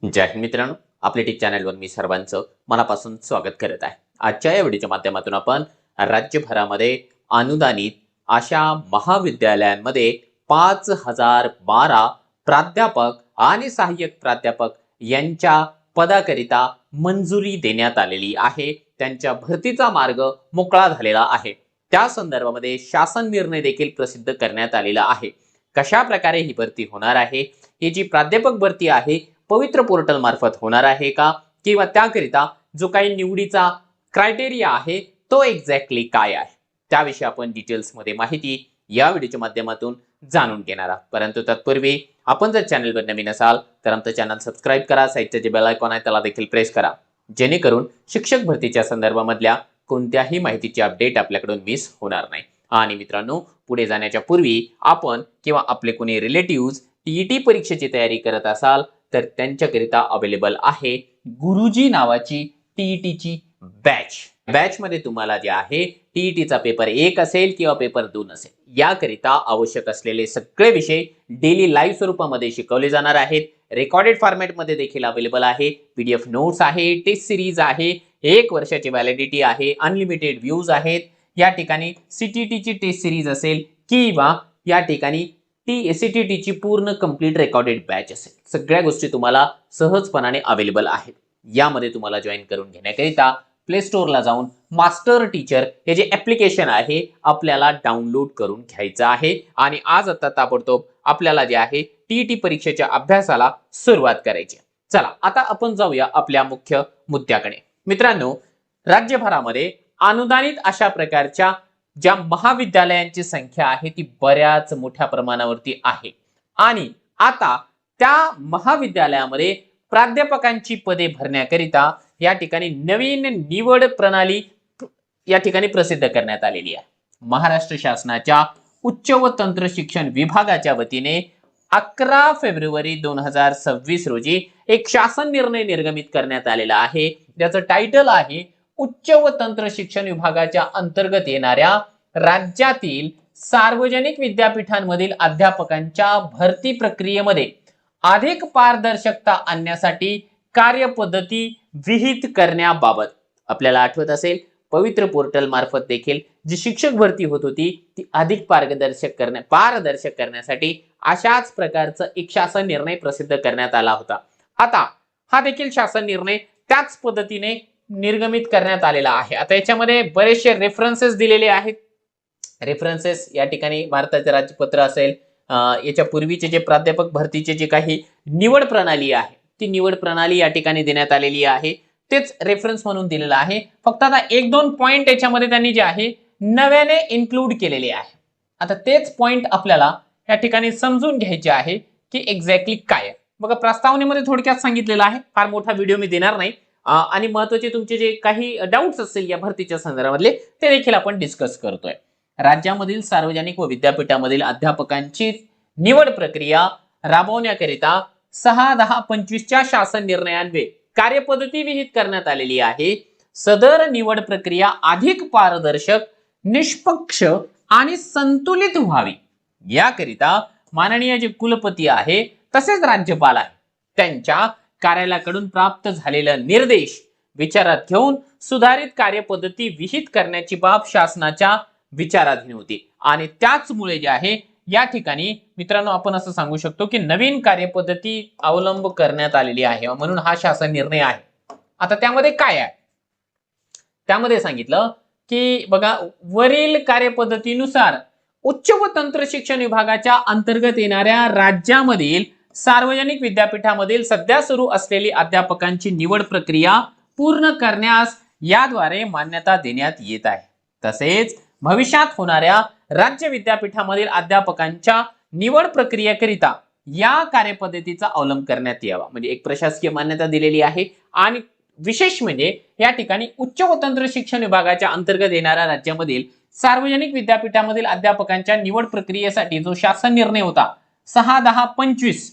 जय हिंद मित्रांनो, आपल्या टीक चॅनलवर मी सर्वांचं मनापासून स्वागत करत आहे। आजच्या या व्हिडिओच्या माध्यमातून आपण राज्यभरामध्ये अनुदानित अशा महाविद्यालयांमध्ये 5012 प्राध्यापक आणि सहाय्यक प्राध्यापक यांच्या पदाकरिता मंजुरी देण्यात आलेली आहे। त्यांच्या भरतीचा मार्ग मोकळा झालेला आहे। त्या संदर्भामध्ये शासन निर्णय देखील प्रसिद्ध करण्यात आलेला आहे। कशा प्रकारे ही भरती होणार आहे, ही जी प्राध्यापक भरती आहे पवित्र पोर्टल मार्फत होणार आहे का, किंवा त्याकरिता जो काही निवडीचा क्रायटेरिया आहे तो एक्झॅक्टली काय आहे, त्याविषयी आपण डिटेल्स मध्ये माहिती या व्हिडिओच्या माध्यमातून जाणून घेणार आहोत। परंतु तत्पूर्वी आपण जर चॅनलवर नवीन असाल तर आमचं चॅनल सबस्क्राइब करा, साईडचे जे बेल आयकॉन आहे त्याला देखील प्रेस करा, जेणेकरून शिक्षक भरतीच्या संदर्भामधल्या कोणत्याही माहितीची अपडेट आपल्याकडून मिस होणार नाही। आणि मित्रांनो, पुढे जाण्याच्या पूर्वी आपण किंवा आपले कोणी रिलेटिव्ह टीईटी परीक्षेची तयारी करत असाल तर त्यांच्याकरिता अवेलेबल आहे गुरुजी नावाची टीईटीची बॅच मध्ये तुम्हाला जे आहे टीईटीचा पेपर 1 असेल किंवा पेपर 2 असेल, याकरिता आवश्यक असलेले सगळे विषय डेली लाईव्ह स्वरूपामध्ये शिकवले जाणार आहेत। रेकॉर्डेड फॉर्मॅट मध्ये देखील अवेलेबल आहे। पीडीएफ नोट्स आहे, टेस्ट सिरीज आहे, 1 वर्षाची व्हॅलिडिटी आहे, अनलिमिटेड व्ह्यूज आहेत। या ठिकाणी सीटीटीची टेस्ट सिरीज असेल किंवा या ठिकाणी सीटीटीची पूर्ण कंप्लीट रेकॉर्डेड बॅच असेल, सगळ्या गोष्टी तुम्हाला सहजपणाने अवेलेबल आहेत। यामध्ये तुम्हाला जॉईन करून घेण्याकरिता प्ले स्टोअरला जाऊन मास्टर टीचर हे जे ऍप्लिकेशन आहे आपल्याला डाउनलोड करून घ्यायचं आहे आणि आज आता ताबडतोब आपल्याला जे आहे टीईटी परीक्षेच्या अभ्यासाला सुरुवात करायची। चला आता आपण जाऊया आपल्या मुख्य मुद्द्याकडे। मित्रांनो, राज्यभरामध्ये अनुदानित अशा प्रकारच्या ज्या महाविद्यालयांची संख्या आहे ती बऱ्याच मोठ्या प्रमाणावरती आहे आणि आता त्या महाविद्यालयामध्ये प्राध्यापकांची पदे भरण्याकरिता या ठिकाणी नवीन निवड प्रणाली या ठिकाणी प्रसिद्ध करण्यात आलेली आहे। महाराष्ट्र शासनाच्या उच्च व तंत्र शिक्षण विभागाच्या वतीने 11 फेब्रुवारी 2026 रोजी एक शासन निर्णय निर्गमित करण्यात आलेला आहे, ज्याचं टायटल आहे उच्च व तंत्र शिक्षण विभागाच्या अंतर्गत येणाऱ्या राज्यातील सार्वजनिक विद्यापीठांमधील अध्यापकांच्या भरती प्रक्रियेमध्ये अधिक पारदर्शकता आणण्यासाठी कार्यपद्धती विहित करण्याबाबत। आपल्याला आठवत असेल पवित्र पोर्टल मार्फत देखील जी शिक्षक भरती होत होती ती अधिक पारदर्शक करण्यासाठी अशाच प्रकारचा एक शासन निर्णय प्रसिद्ध करण्यात आला होता। आता हा देखील शासन निर्णय त्याच पद्धतीने निर्गमित करण्यात आलेला आहे। आता याच्यामध्ये बरेचसे रेफरन्सेस दिलेले आहेत। रेफरन्सेस या ठिकाणी भारताचे राज्यपत्र असेल, याच्या पूर्वीचे जे प्राध्यापक भरतीचे जे काही निवड प्रणाली आहे ती निवड प्रणाली या ठिकाणी देण्यात आलेली आहे, तेच रेफरन्स म्हणून दिलेलं आहे। फक्त आता 1-2 पॉइंट याच्यामध्ये त्यांनी जे आहे नव्याने इन्क्लूड केलेले आहे। आता तेच पॉइंट आपल्याला या ठिकाणी समजून घ्यायचे आहे की एक्झॅक्टली काय आहे। बघा, प्रस्तावनेमध्ये थोडक्यात सांगितलेलं आहे, फार मोठा व्हिडिओ मी देणार नाही आणि महत्त्वाचे तुमचे जे काही डाउट्स असतील या भरतीच्या संदर्भातले ते देखील आपण डिस्कस करतोय। राज्यामधील सार्वजनिक व विद्यापीठामधील अध्यापकांची निवड प्रक्रिया राबवण्याकरिता 6/10/25 शासन निर्णयान्वये कार्यपद्धती विहित करण्यात आलेली आहे। सदर निवड प्रक्रिया अधिक पारदर्शक, निष्पक्ष आणि संतुलित व्हावी याकरिता माननीय जे कुलपती आहे तसेच राज्यपाल आहे त्यांच्या कार्यालयाकडून प्राप्त झालेले निर्देश विचारात घेऊन सुधारित कार्यपद्धती विहित करण्याची बाब शासनाच्या विचाराधीन होती आणि त्याचमुळे जे आहे या ठिकाणी मित्रांनो आपण असं सांगू शकतो की नवीन कार्यपद्धती अवलंब करण्यात आलेली आहे, म्हणून हा शासन निर्णय आहे। आता त्यामध्ये काय आहे, त्यामध्ये सांगितलं की बघा, वरील कार्यपद्धतीनुसार उच्च व तंत्र शिक्षण विभागाच्या अंतर्गत येणाऱ्या राज्यामधील सार्वजनिक विद्यापीठामधील सध्या सुरू असलेली अध्यापकांची निवड प्रक्रिया पूर्ण करण्यास याद्वारे मान्यता देण्यात येत आहे। तसेच भविष्यात होणाऱ्या राज्य विद्यापीठामधील अध्यापकांच्या निवड प्रक्रियेकरिता या कार्यपद्धतीचा अवलंब करण्यात यावा, म्हणजे एक प्रशासकीय मान्यता दिलेली आहे। आणि विशेष म्हणजे या ठिकाणी उच्च व तंत्र शिक्षण विभागाच्या अंतर्गत येणाऱ्या राज्यामधील सार्वजनिक विद्यापीठामधील अध्यापकांच्या निवड प्रक्रियेसाठी जो शासन निर्णय होता 6/10/25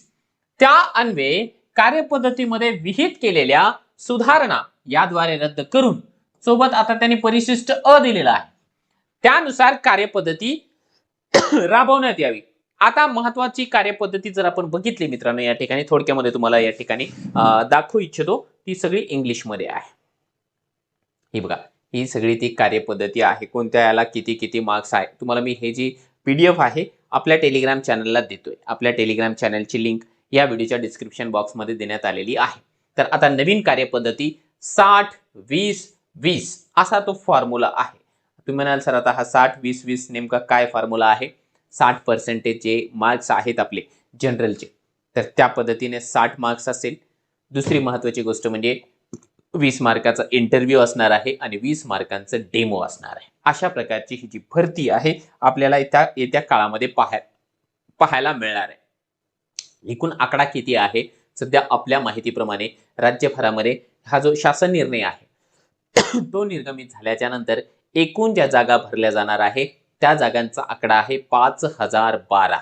त्या अन्वये कार्यपद्धतीमध्ये विहित केलेल्या सुधारणा याद्वारे रद्द करून सोबत आता त्यांनी परिशिष्ट अ दिलेला आहे, त्यानुसार कार्यपद्धती राबवण्यात यावी आता महत्वाची कार्यपद्धती जर आपण बघितली मित्रांनो, या ठिकाणी थोडक्यामध्ये तुम्हाला या ठिकाणी दाखवू इच्छितो, ती सगळी इंग्लिशमध्ये आहे. ही बघा, ही सगळी ती कार्यपद्धती आहे. कोणत्या याला किती किती मार्क्स आहे. तुम्हाला मी हे जी PDF आहे आपल्या टेलिग्राम चॅनलला देतोय. आपल्या टेलिग्राम चॅनलची लिंक या व्हिडिओच्या डिस्क्रिप्शन बॉक्समध्ये देण्यात आलेली आहे. तर आता नवीन कार्यपद्धती 60-20-20 असा तो फॉर्म्युला आहे. तुम्ही म्हणाल सर आता हा 60-20-20 नेमका काय फॉर्म्युला आहे? 60% जे मार्क्स आहेत आपले जनरलचे, तर त्या पद्धतीने 60 मार्क्स असेल. दुसरी महत्त्वाची गोष्ट म्हणजे 20 मार्काचा इंटरव्ह्यू असणार आहे आणि 20 मार्कांचं डेमो असणार आहे. अशा प्रकारची ही जी भरती आहे आपल्याला येत्या काळामध्ये पाहायला मिळणार आहे. एकूण आकडा किती आहे? सध्या आपल्या माहितीप्रमाणे राज्यभरामध्ये हा जो शासन निर्णय आहे तो निर्गमित झाल्याच्या नंतर एकूण ज्या जागा भरल्या जाणार आहे त्या जागांचा आकडा आहे 5012.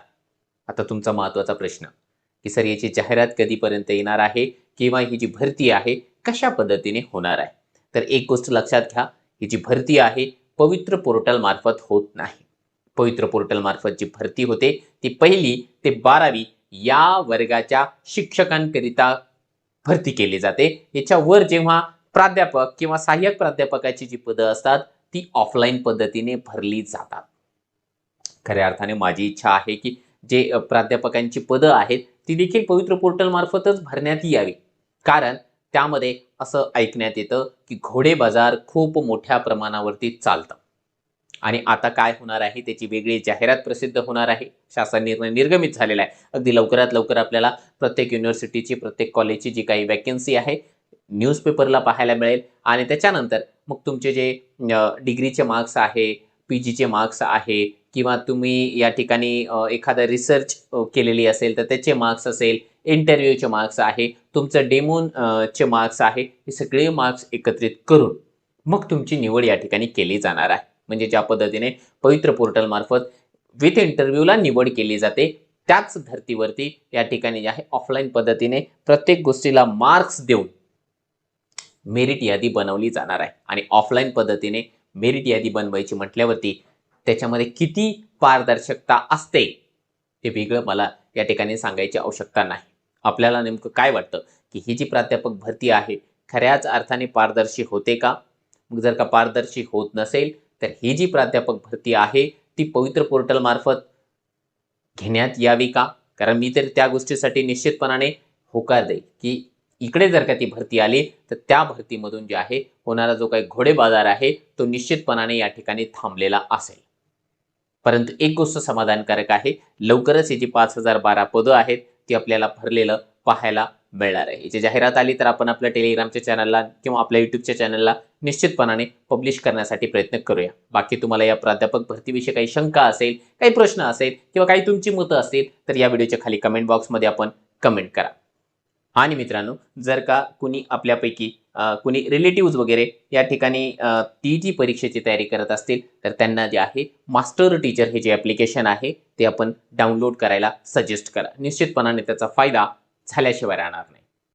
आता तुमचा महत्त्वाचा प्रश्न की सर याची जाहिरात कधीपर्यंत येणार आहे किंवा ही जी भरती आहे कशा पद्धतीने होणार आहे? तर एक गोष्ट लक्षात घ्या, ही जी भरती आहे पवित्र पोर्टल मार्फत होत नाही. पवित्र पोर्टल मार्फत जी भरती होते ती 1ली ते 12वी या वर्गाच्या शिक्षकांकरिता भरती केली जाते. याच्यावर जेव्हा प्राध्यापक किंवा सहाय्यक प्राध्यापकाची जी पदं असतात ती ऑफलाईन पद्धतीने भरली जातात. खऱ्या अर्थाने माझी इच्छा आहे की जे प्राध्यापकांची पदं आहेत ती देखील पवित्र पोर्टल मार्फतच भरण्यात यावी. कारण त्यामध्ये असं ऐकण्यात येतं की घोडे बाजार खूप मोठ्या प्रमाणावरती चालतं आणि आता काय होणार आहे त्याची वेगळी जाहिरात प्रसिद्ध होणार आहे. शासन निर्णय निर्गमित झालेला आहे. अगदी लवकरात लवकर आपल्याला प्रत्येक युनिव्हर्सिटीची प्रत्येक कॉलेजची जी काही वॅकन्सी आहे न्यूजपेपरला पाहायला मिळेल आणि त्याच्यानंतर मग तुमचे जे डिग्रीचे मार्क्स आहे, PGचे मार्क्स आहे किंवा तुम्ही या ठिकाणी एखादा रिसर्च केलेली असेल तर त्याचे मार्क्स असेल, इंटरव्ह्यूचे मार्क्स आहे, तुमचं डेमोचे मार्क्स आहे, हे सगळे मार्क्स एकत्रित करून मग तुमची निवड या ठिकाणी केली जाणार आहे. म्हणजे ज्या पद्धतीने पवित्र पोर्टल मार्फत विथ इंटरव्ह्यूला निवड केली जाते त्याच धर्तीवरती या ठिकाणी जे आहे ऑफलाईन पद्धतीने प्रत्येक गोष्टीला मार्क्स देऊन मेरिट यादी बनवली जाणार आहे. आणि ऑफलाईन पद्धतीने मेरिट यादी बनवायची म्हटल्यावरती त्याच्यामध्ये किती पारदर्शकता असते ते वेगळं मला या ठिकाणी सांगायची आवश्यकता नाही. आपल्याला नेमकं काय वाटतं की ही जी प्राध्यापक भरती आहे खऱ्याच अर्थाने पारदर्शी होते का? मग जर का पारदर्शी होत नसेल तर ही जी प्राध्यापक भरती आहे ती पवित्र पोर्टल मार्फत घेण्यात यावी का? कारण मी तर त्या गोष्टीसाठी निश्चितपणाने होकार देईल की इकडे जर का ती भरती आली तर त्या भरतीमधून जे आहे होणारा जो काही घोडे बाजार आहे तो निश्चितपणाने या ठिकाणी थांबलेला असेल. परंतु एक गोष्ट समाधानकारक आहे, लवकरच याची 5012 पदं आहेत ती आपल्याला भरलेलं पाहायला मिळणार आहे. याची जाहिरात आली तर आपण आपल्या टेलिग्रामच्या चॅनलला किंवा आपल्या युट्यूबच्या चॅनलला निश्चितपणाने पब्लिश करण्यासाठी प्रयत्न करूया. बाकी तुम्हाला या प्राध्यापक भरतीविषयी काही शंका असेल, काही प्रश्न असेल किंवा काही तुमची मतं असतील तर या व्हिडिओच्या खाली कमेंट बॉक्समध्ये आपण कमेंट करा. आणि मित्रांनो जर का कुणी आपल्यापैकी कुणी रिलेटिव्ज वगैरे या ठिकाणी TET परीक्षेची तयारी करत असतील तर त्यांना जे आहे मास्टर टीचर हे जे ॲप्लिकेशन आहे ते आपण डाउनलोड करायला सजेस्ट करा. निश्चितपणाने त्याचा फायदा झाल्याशिवाय राहणार नाही.